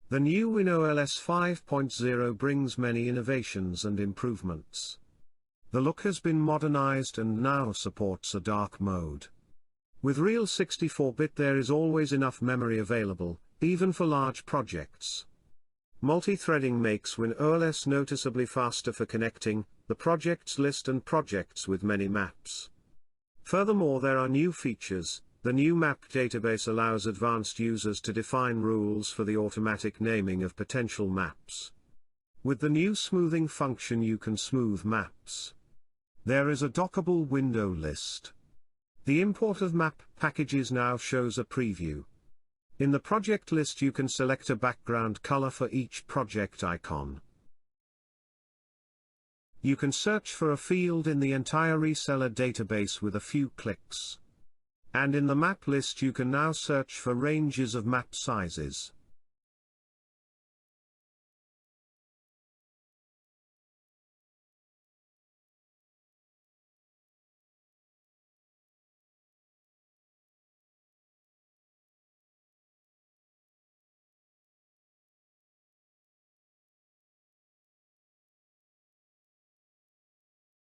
The new WinOLS 5.0 brings many innovations and improvements. The look has been modernized and now supports a dark mode. With real 64-bit there is always enough memory available, even for large projects. Multi-threading makes WinOLS noticeably faster for connecting the projects list and projects with many maps. Furthermore, there are new features. The new map database allows advanced users to define rules for the automatic naming of potential maps. With the new smoothing function you can smooth maps. There is a dockable window list. The import of map packages now shows a preview. In the project list you can select a background color for each project icon. You can search for a field in the entire reseller database with a few clicks. And in the map list you can now search for ranges of map sizes.